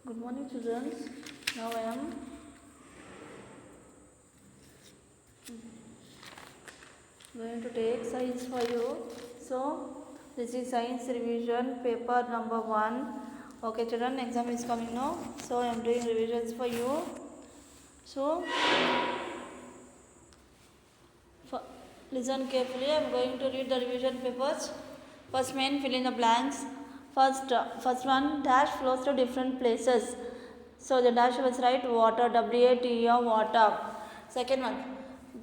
Good morning, children. Now I am going to take science for you. So, this is science revision paper number 1. Okay, children, exam is coming now. So, I am doing revisions for you. So, listen carefully. I am going to read the revision papers. First main, fill in the blanks. First one, dash flows to different places. So the dash was right, water, W-A-T-E-R, water. Second one,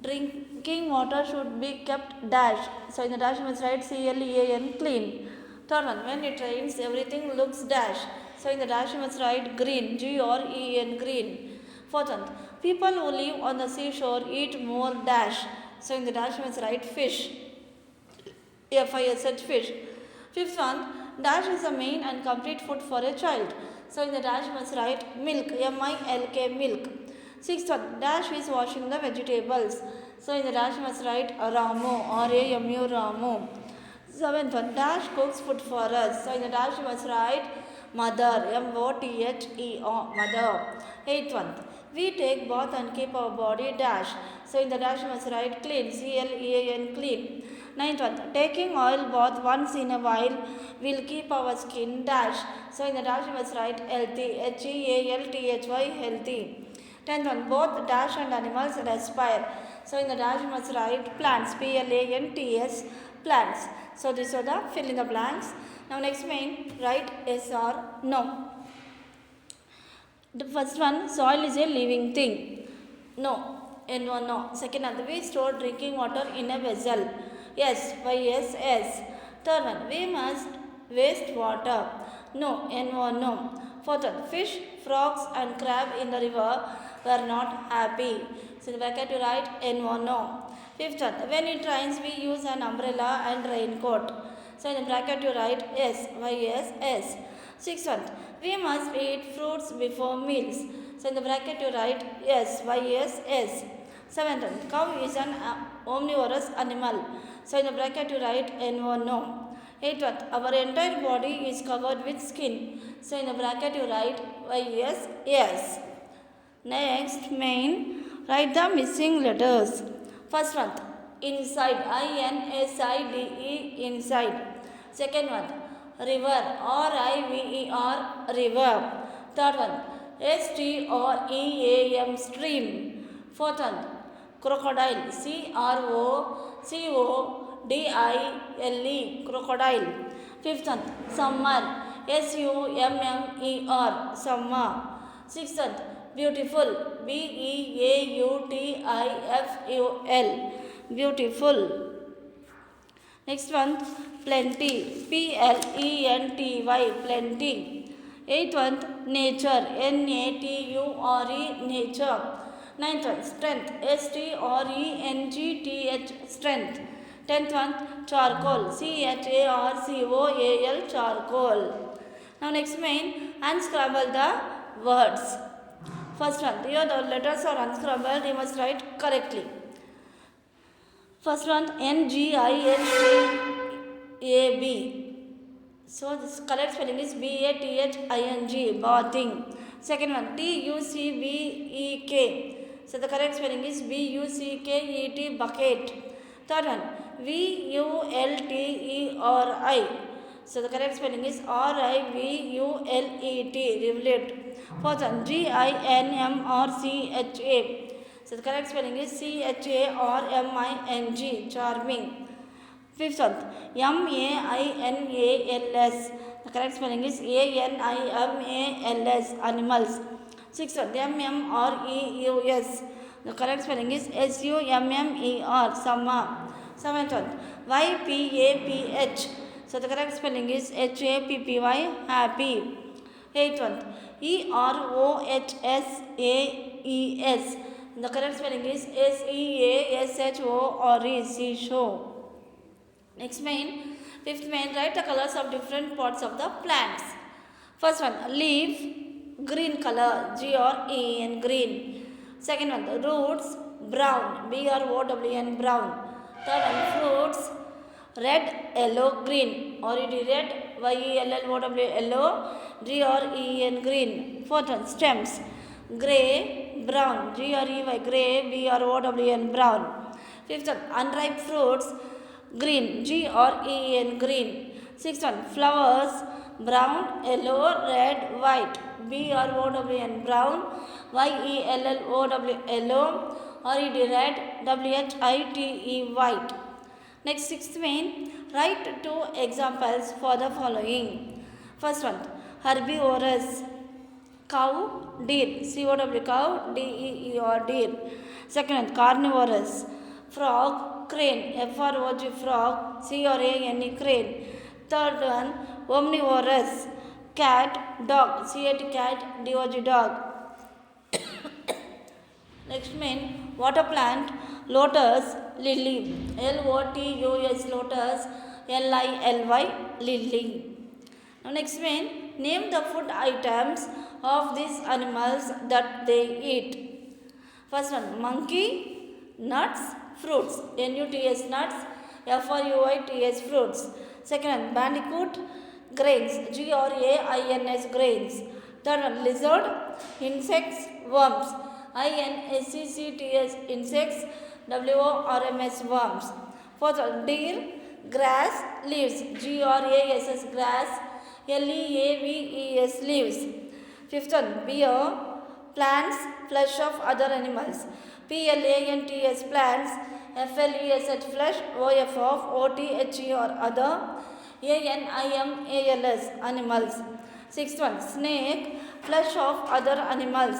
drinking water should be kept dash. So in the dash was right, C-L-E-A-N, clean. Third one, when it rains, everything looks dash. So in the dash was right, green, G-R-E-N, green. Fourth one, people who live on the seashore eat more dash. So in the dash was right, fish. F-I-S-H, fish. Fifth one, dash is a main and complete food for a child. So in the dash must write milk, M-I-L-K, milk. Sixth one, dash is washing the vegetables. So in the dash must write Ramu, R-A-M-U, Ramu. Seventh one, dash cooks food for us. So in the dash must write mother, M-O-T-H-E-R, mother. Eighth one, we take bath and keep our body dash. So in the dash must write clean, C-L-E-A-N, clean. Ninth one, taking oil bath once in a while will keep our skin dash. So in the dash you must write healthy, H-E-A-L-T-H-Y, healthy. Tenth one, both dash and animals respire. So in the dash you must write plants, P-L-A-N-T-S, plants. So these are the fill in the blanks. Now next main, write yes or no. The first one, soil is a living thing. No. N1, no. Second one, we store drinking water in a vessel. Yes, Y-S, yes. Third one, we must waste water. No, N1, no. Fourth one, fish, frogs and crab in the river were not happy. So in the bracket you write N1, no. Fifth one, when it rains we use an umbrella and raincoat. So in the bracket you write S, Y-S, S. Sixth one, we must eat fruits before meals. So in the bracket you write S, Y-S, S. Seventh one, cow is an omnivorous animal. So in the bracket you write N1, no. Eighth one, our entire body is covered with skin. So in the bracket you write Y-S, yes. Next, main, write the missing letters. First one, inside, I-N-S-I-D-E, inside. Second one, river, R-I-V-E-R, river. Third one, S-T-R-E-A-M, stream. Fourth one, crocodile, C-R-O-C-O-D-I-L-E, crocodile. Fifth one, summer, S-U-M-M-E-R, summer. Sixth one, beautiful, B-E-A-U-T-I-F-U-L, beautiful. Next one, plenty, P-L-E-N-T-Y, plenty. Eighth one, nature, N-A-T-U-R-E, nature. Ninth one, strength, S-T-R-E-N-G-T-H, strength. Tenth one, charcoal, C-H-A-R-C-O-A-L, charcoal. Now next main, unscramble the words. First one, here the letters are unscrambled, you must write correctly. First one, N-G-I-N-G-A-B. So this correct spelling is B-A-T-H-I-N-G, bathing. Second one, T-U-C-B-E-K. So the correct spelling is B-U-C-K-E-T, bucket. Third one, V-U-L-T-E-R-I. So the correct spelling is R-I-V-U-L-E-T, rivulet. Fourth one, G-I-N-M-R-C-H-A. So the correct spelling is C-H-A-R-M-I-N-G, charming. Fifth one, M-A-I-N-A-L-S. The correct spelling is A-N-I-M-A-L-S, animals. Sixth one, M-M-R-E-U-S. The correct spelling is S-U-M-M-E-R, summer. Seventh one, Y-P-A-P-H. So the correct spelling is H-A-P-P-Y, happy. Eighth one, E-R-O-H-S-A-E-S. The correct spelling is S-E-A-S-H-O-R-E, seashore. Next main, fifth main, write the colors of different parts of the plants. First one, leaf, green color, G-R-E-N, green. Second one, the roots, brown, B-R-O-W-N, brown. Third one, fruits, red, yellow, green, or it is red, Y-E-L-L-O-W, yellow, G-R-E-N, green. Fourth one, stems. Grey, brown. G-R-E-Y, grey, B-R-O-W-N, brown. Fifth one, unripe fruits. Green, G-R-E-N, green. Sixth one, flowers. Brown, yellow, red, white. B-R-O-W-N, brown. Y-E-L-L-O-W, yellow. R-E-D, red. W-H-I-T-E, white. Next, sixth main, write two examples for the following. First one, herbivorous. Cow, deer. C-O-W, cow, D-E-E-R, deer. Second one, carnivorous. Frog, crane. F-R-O-G, frog. C-R-A-N-E, crane. Third one, omnivorous. Cat, dog. C-A-T, cat, D-O-G, dog. Next main, water plant. Lotus, lily. L-O-T-U-S, lotus. L-I-L-Y, lily. Now next main, name the food items of these animals that they eat. First one, monkey, nuts, fruits. N-U-T-S, nuts. F-R-U-I-T-S, fruits. Second one, bandicoot, grains. G-R-A-I-N-S, grains. Third one, lizard, insects, worms. I-N-S-E-C-T-S, insects. W-O-R-M-S, worms. Fourth one, deer, grass, leaves. G-R-A-S-S, grass. L-E-A-V-E-S, leaves. Fifth one, bear, plants, flesh of other animals. P-L-A-N-T-S, plants. F-L-E-S-H, flesh. O-F of O-T-H-E-R, other. A-N-I-M-A-L-S, animals. Sixth one, snake, flesh of other animals.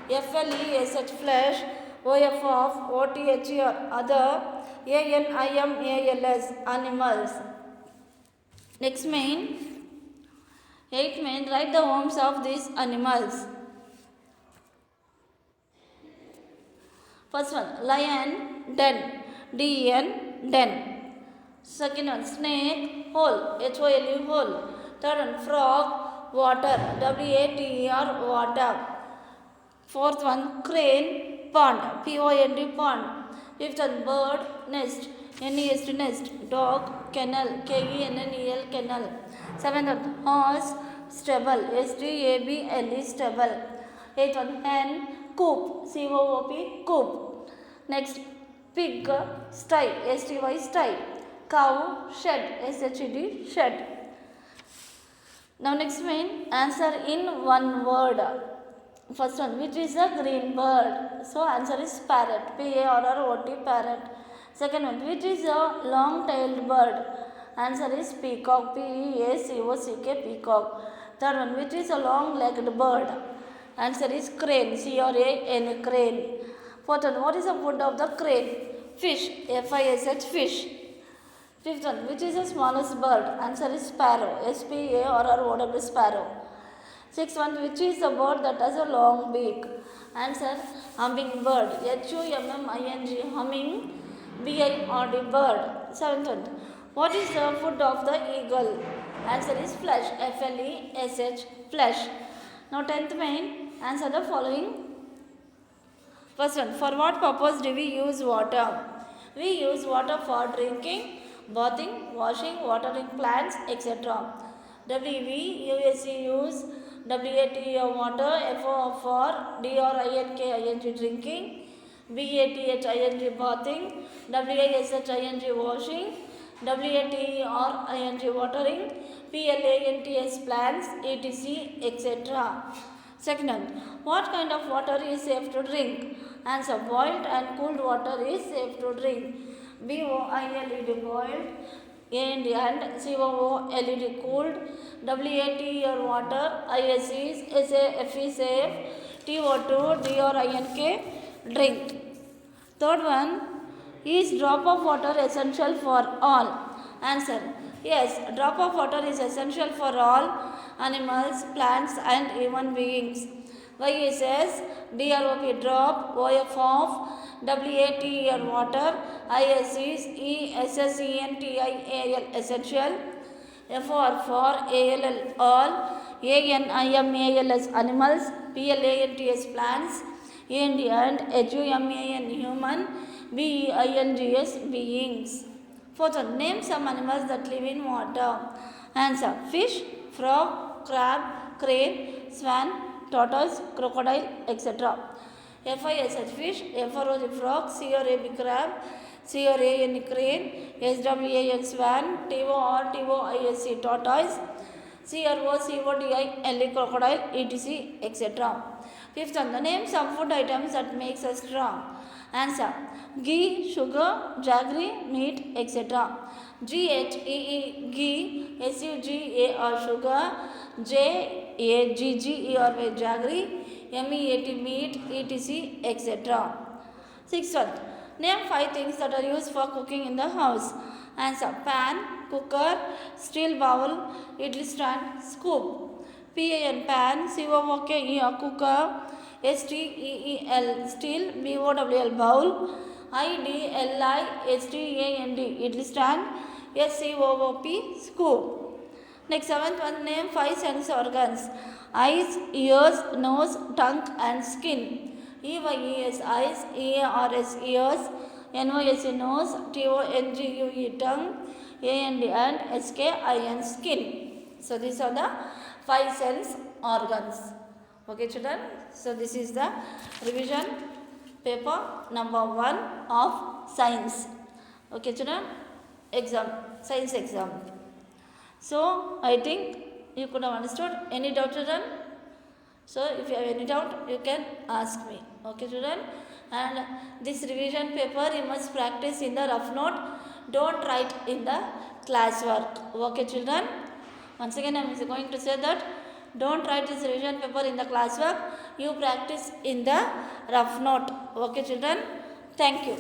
F-L-E-S-H, flesh. O-F of O-T-H-E-R, other. A-N-I-M-A-L-S, animals. Next main, eighth main, write the homes of these animals. First one, lion, den. D-E-N, den. Second one, snake, hole. H-O-L-E, hole. Third one, frog, water. W-A-T-E-R, water. Fourth one, crane, pond. P-O-N-D, pond. Fifth one, bird, nest. N-E-S-T, nest. Dog, kennel. K-E-N-N-E-L, kennel. Seventh one, horse, stable. S-T-A-B-L-E, stable. Eighth one, hen, coop. C-O-O-P, coop. Next, pig, sty. S-T-Y, sty. Cow, shed. S-H-E-D, shed. Now next main, answer in one word. First one, which is a green bird? So answer is parrot. P-A-R-R-O-T, parrot. Second one, which is a long-tailed bird? Answer is peacock. P-E-A-C-O-C-K, peacock. Third one, which is a long-legged bird? Answer is crane. C-R-A-N, crane. Fourth one, what is the food of the crane? Fish. F-I-S-H, fish. Fifth one, which is the smallest bird? Answer is sparrow. S-P-A-R-R-O-W, sparrow. Sixth one, which is the bird that has a long beak? Answer, hummingbird. H-U-M-M-I-N-G, humming, B-I-R-D, bird. Seventh one, what is the food of the eagle? Answer is flesh. F-L-E-S-H, flesh. Now tenth main, answer the following. First one, for what purpose do we use water? We use water for drinking, bathing, washing, watering plants, etc. W-E-U-S-E, use. W-A-T-E, water. F-O for D-R-I-N-K-I-N-G, drinking. B-A-T-H-I-N-G, bathing. W-A-S-H-I-N-G, washing. W-A-T-E-R-I-N-G, watering. P-L-A-N-T-S, plants, etc., etc. Second one, what kind of water is safe to drink? Answer, boiled and cooled water is safe to drink. B-O-I-L-E-D, boiled. And C-O-O-L-E-D, cooled. W-A-T-E-R, water. I-S is S-A-F-E, safe. T-O-2, D-R-I-N-K, drink. Third one, is drop of water essential for all? Answer, yes, drop of water is essential for all animals, plants and human beings. Y says D-R-O-P, drop. O-F of W-A-T-E-R, water. I-S is E-S-S-E-N-T-I-A-L, essential. F-O-R for A-L-L, all. A-N-I-M-A-L-S, animals. P-L-A-N-T-S, plants. A-N-D and H-U-M-A-N, human. B-E-I-N-G-S, beings. Fourth one, name some animals that live in water. Answer, fish, frog, crab, crane, swan, tortoise, crocodile, etc. FISH fish, FRO frog, CRAB crab, CRAN crane, SWAN swan, TORTOISC tortoise, CROCODILE crocodile, etc. etc. Fifth one, the name some food items that makes us strong. Answer: ghee, sugar, jaggery, meat, etc. GHEE ghee, SUGAR sugar, JAGGER jaggery, MEAT meat, etc. etc. Sixth one, name 5 things that are used for cooking in the house. Answer: pan, cooker, steel bowl, idli stand, scoop. PAN COOKER cooker, STEEL steel, BOWL bowl, IDLI STAND idli stand, SCOOP scoop. Next seventh one, name 5 sense organs: eyes, ears, nose, tongue and skin. EYES eyes, EARS ears, NOS nose, TONGUE tongue, and SKIN skin. So these are the 5 sense organs. Okay children, so this is the revision paper number 1 of science. Okay children, science exam. So I think you could have understood. Any doubt children? So if you have any doubt, you can ask me. Okay children, and this revision paper you must practice in the rough note. Don't write in the classwork. Okay children. Once again, I am going to say that don't write this revision paper in the classwork. You practice in the rough note. Okay children. Thank you.